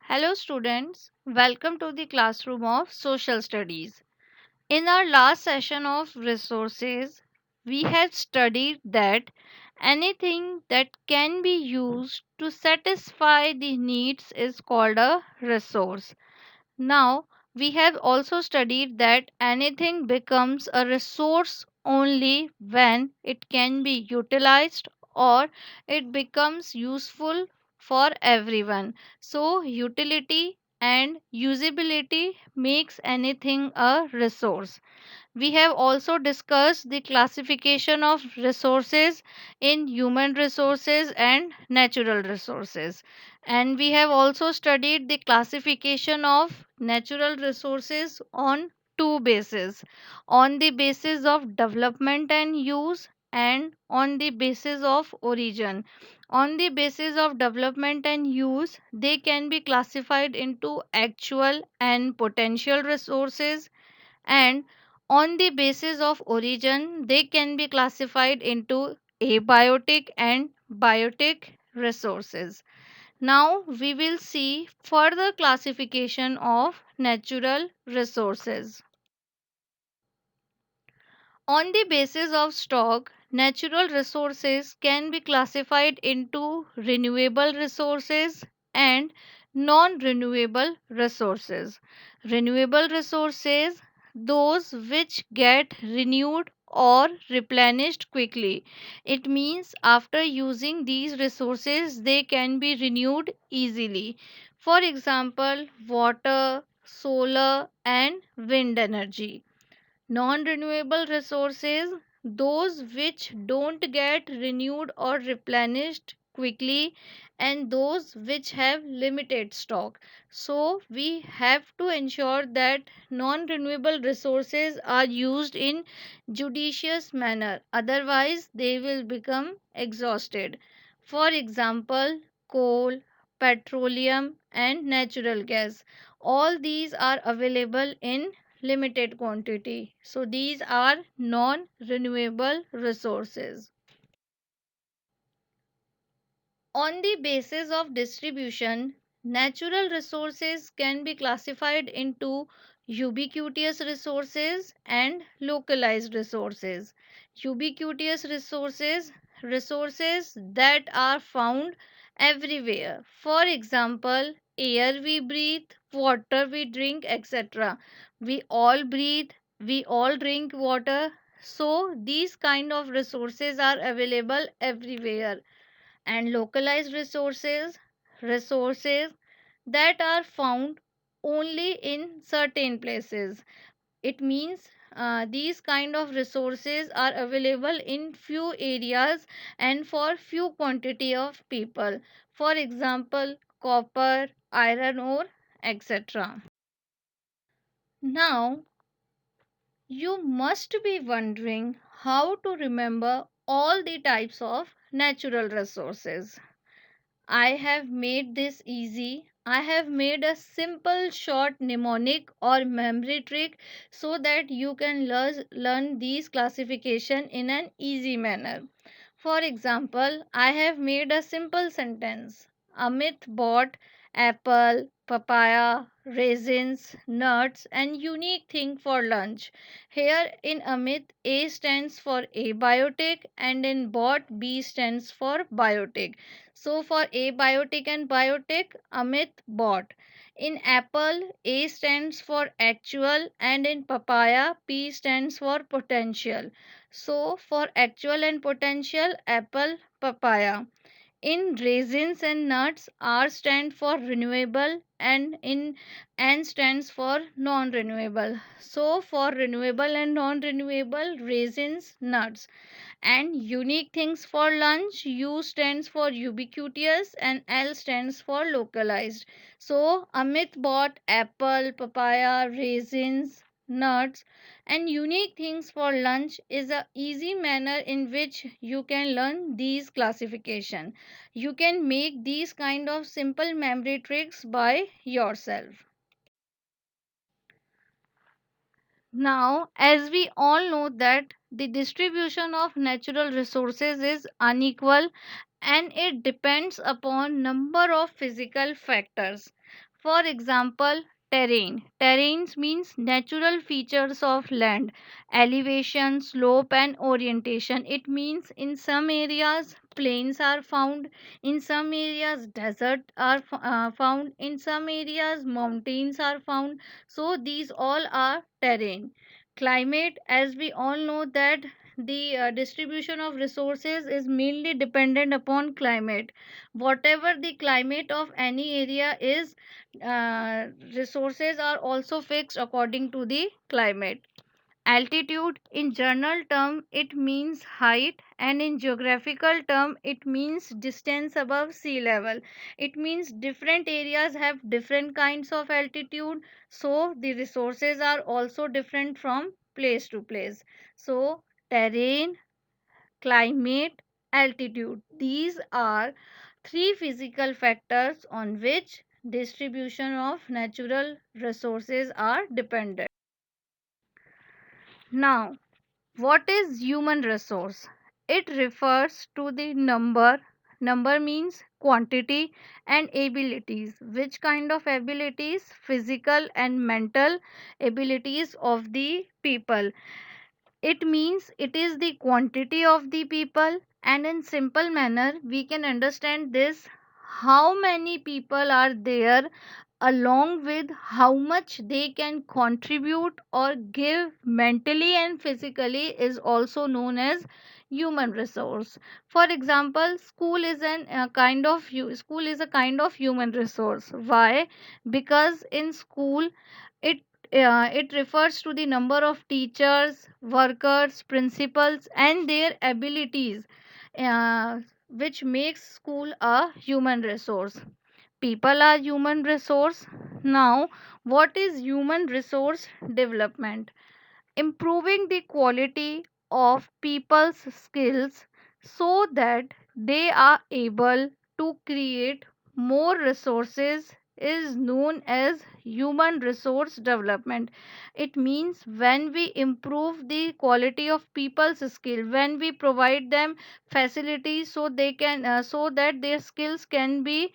Hello, students. Welcome to the classroom of social studies. In our last session of resources, we had studied that anything that can be used to satisfy the needs is called a resource. Now, we have also studied that anything becomes a resource only when it can be utilized or it becomes useful for everyone. So, utility and usability makes anything a resource. We have also discussed the classification of resources in human resources and natural resources. And we have also studied the classification of natural resources on two bases, on the basis of development and use, and on the basis of origin. On the basis of development and use, they can be classified into actual and potential resources, and on the basis of origin they can be classified into abiotic and biotic resources. Now we will see further classification of natural resources. On the basis of stock, natural resources can be classified into renewable resources and non renewable resources. Renewable resources, those which get renewed or replenished quickly. It means after using these resources, they can be renewed easily. For example, water, solar, and wind energy. Non-renewable resources, those which don't get renewed or replenished quickly, and those which have limited stock. So we have to ensure that non-renewable resources are used in judicious manner, otherwise they will become exhausted. For example, coal, petroleum, and natural gas, all these are available in limited quantity. So these are non renewable resources. On the basis of distribution, natural resources can be classified into ubiquitous resources and localized resources. Ubiquitous resources, resources that are found everywhere. For example, air we breathe, water we drink, etc. We all breathe, we all drink water. So these kind of resources are available everywhere. And localized resources, resources that are found only in certain places. It means these kind of resources are available in few areas and for few quantity of people. For example, copper, iron ore, etc. Now you must be wondering how to remember all the types of natural resources. I have made this easy. I have made a simple short mnemonic or memory trick so that you can learn these classification in an easy manner. For example, I have made a simple sentence. Amit bought apple, papaya, raisins, nuts, and unique thing for lunch. Here in Amit, A stands for abiotic and in bought B stands for biotic. So for abiotic and biotic, Amit bought. In apple, A stands for actual and in papaya, P stands for potential. So for actual and potential, apple, papaya. In raisins and nuts, R stands for renewable and in N stands for non-renewable. So for renewable and non-renewable, raisins, nuts. And unique things for lunch, U stands for ubiquitous and L stands for localized. So Amit bought apple, papaya, raisins, nuts, and unique things for lunch is a easy manner in which you can learn these classification. You can make these kind of simple memory tricks by yourself. Now, as we all know that the distribution of natural resources is unequal and it depends upon number of physical factors. For example, terrain. Terrains means natural features of land, elevation, slope, and orientation. It means in some areas plains are found, in some areas desert are found, in some areas mountains are found. So these all are terrain. Climate, as we all know that the distribution of resources is mainly dependent upon climate. Whatever the climate of any area is, resources are also fixed according to the climate. Altitude, in general term it means height, and in geographical term it means distance above sea level. It means different areas have different kinds of altitude, so the resources are also different from place to place. So terrain, climate, altitude, these are three physical factors on which distribution of natural resources are dependent. Now, what is human resource? It refers to the number means quantity, and abilities. Which kind of abilities? Physical and mental abilities of the people. It means it is the quantity of the people, and in simple manner we can understand this: how many people are there along with how much they can contribute or give mentally and physically is also known as human resource. For example, school is a kind of human resource. Why? Because in school it it refers to the number of teachers, workers, principals, and their abilities, uh, which makes school a human resource. People are human resource. Now, what is human resource development? Improving the quality of people's skills so that they are able to create more resources is known as human resource development. It means when we improve the quality of people's skill, when we provide them facilities so they can so that their skills can be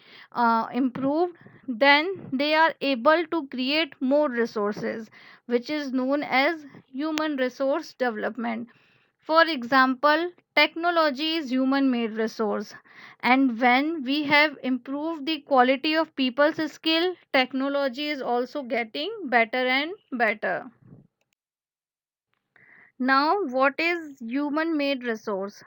improved, then they are able to create more resources, which is known as human resource development. For example, technology is human made resource, and when we have improved the quality of people's skill, technology is also getting better and better. Now, what is human made resource?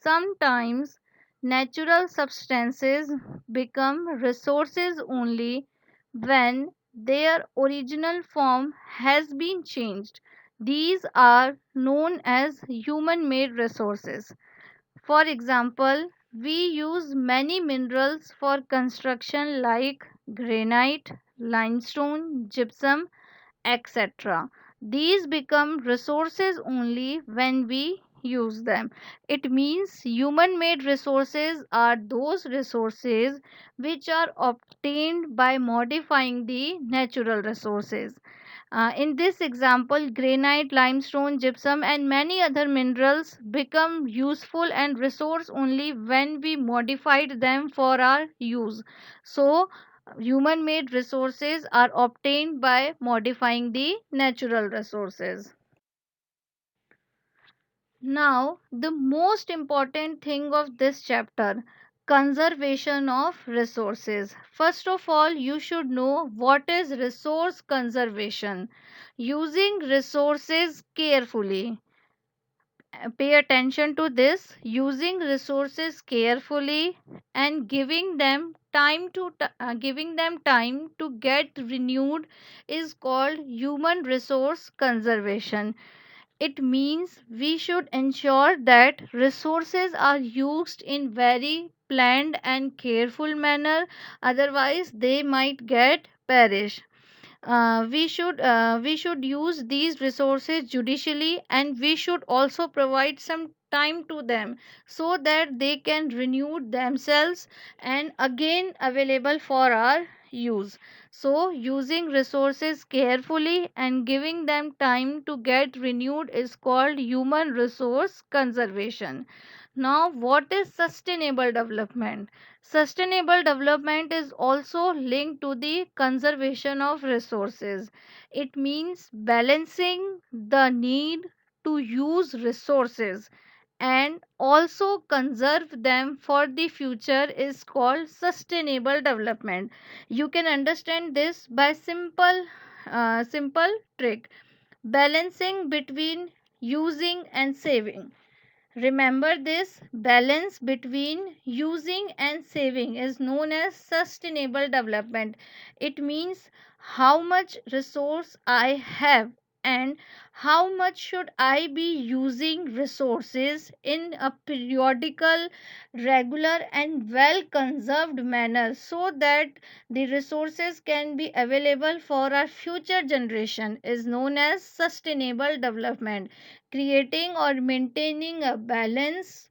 Sometimes natural substances become resources only when their original form has been changed. These are known as human made resources. For example, we use many minerals for construction like granite, limestone, gypsum, etc. These become resources only when we use them. It means human made resources are those resources which are obtained by modifying the natural resources. In this example, granite, limestone, gypsum, and many other minerals become useful and resource only when we modified them for our use. So, human made resources are obtained by modifying the natural resources. Now, the most important thing of this chapter: conservation of resources. First of all, you should know what is resource conservation. Using resources carefully. Pay attention to this: using resources carefully and giving them time to get renewed is called human resource conservation. It means we should ensure that resources are used in very planned and careful manner, otherwise they might get perish. We should use these resources judicially, and we should also provide some time to them so that they can renew themselves and again available for our use. So using resources carefully and giving them time to get renewed is called human resource conservation. Now, what is sustainable development? Sustainable development is also linked to the conservation of resources. It means balancing the need to use resources and also conserve them for the future is called sustainable development. You can understand this by simple trick: balancing between using and saving. Remember, this balance between using and saving is known as sustainable development. It means how much resource I have and how much should I be using resources in a periodical, regular, and well conserved manner so that the resources can be available for our future generation is known as sustainable development. Creating or maintaining a balance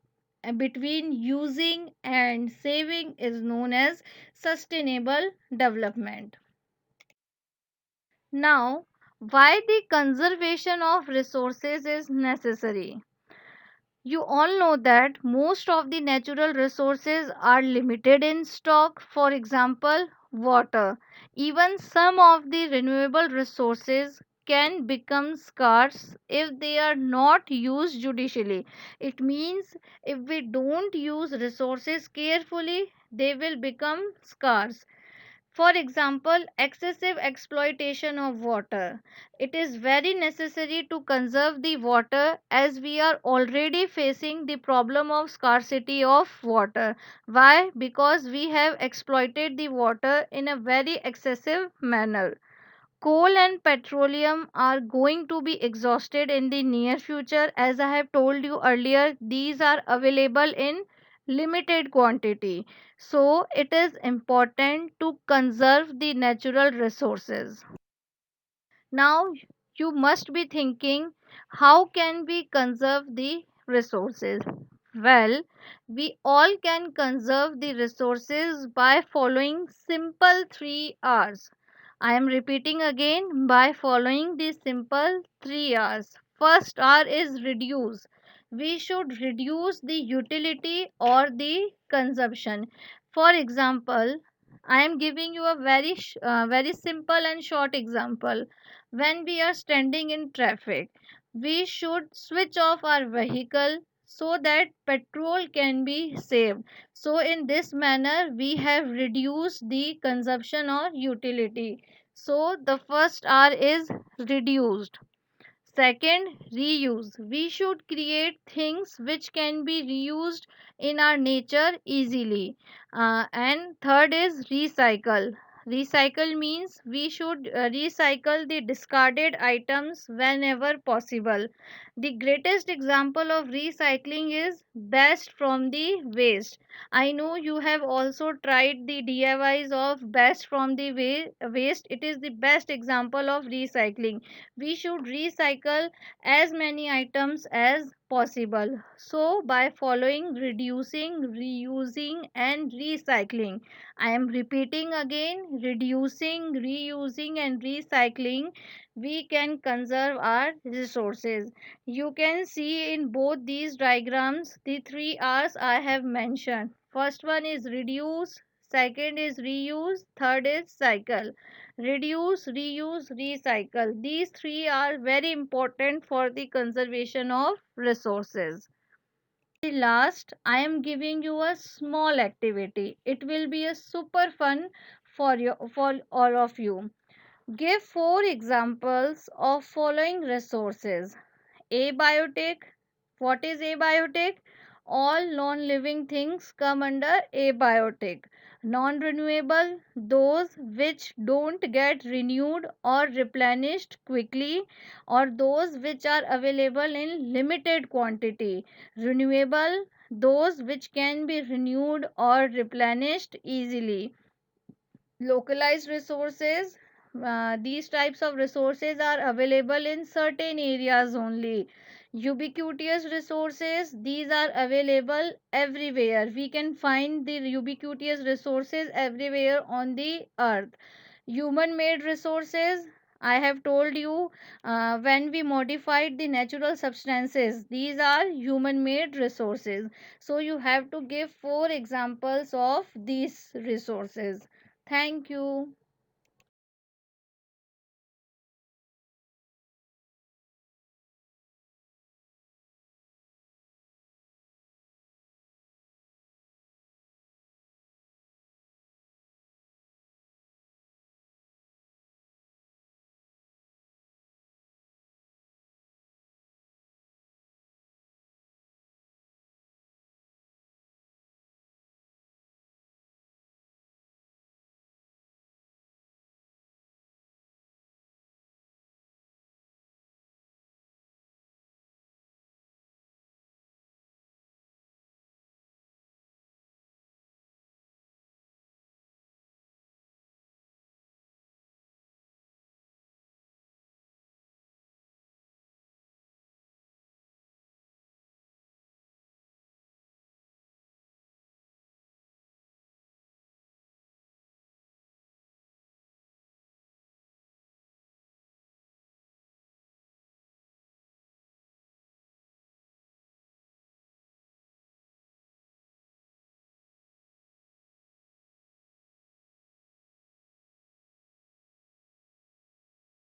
between using and saving is known as sustainable development. Now, why the conservation of resources is necessary? You all know that most of the natural resources are limited in stock. For example, water. Even some of the renewable resources can become scarce if they are not used judicially. It means if we don't use resources carefully, they will become scarce. For example, excessive exploitation of water. It is very necessary to conserve the water as we are already facing the problem of scarcity of water. Why? Because we have exploited the water in a very excessive manner. Coal and petroleum are going to be exhausted in the near future. As I have told you earlier, these are available in limited quantity. So, it is important to conserve the natural resources. Now, you must be thinking, how can we conserve the resources? Well, we all can conserve the resources by following simple 3 R's. I am repeating again, by following the simple 3 R's. First R is reduce. We should reduce the utility or the consumption. For example, I am giving you a very simple and short example. When we are standing in traffic, we should switch off our vehicle so that petrol can be saved. So, in this manner, we have reduced the consumption or utility. So, the first R is reduced. Second, reuse. We should create things which can be reused in our nature easily. And third is recycle. Recycle means we should recycle the discarded items whenever possible. The greatest example of recycling is best from the waste. I know you have also tried the DIYs of best from the waste. It is the best example of recycling. We should recycle as many items as possible. So, by following reducing, reusing, and recycling, I am repeating again, reducing, reusing, and recycling, we can conserve our resources. You can see in both these diagrams the 3 R's I have mentioned. First one is reduce, second is reuse, third is cycle. Reduce, reuse, recycle. These three are very important for the conservation of resources. The last, I am giving you a small activity. It will be a super fun for all of you. Give 4 examples of following resources. Abiotic. What is abiotic? All non living things come under abiotic. Non renewable, those which don't get renewed or replenished quickly, or those which are available in limited quantity. Renewable, those which can be renewed or replenished easily. Localized resources, these types of resources are available in certain areas only. Ubiquitous resources, these are available everywhere. We can find the ubiquitous resources everywhere on the earth. Human made resources, I have told you when we modified the natural substances, these are human made resources. So you have to give four examples of these resources. Thank you.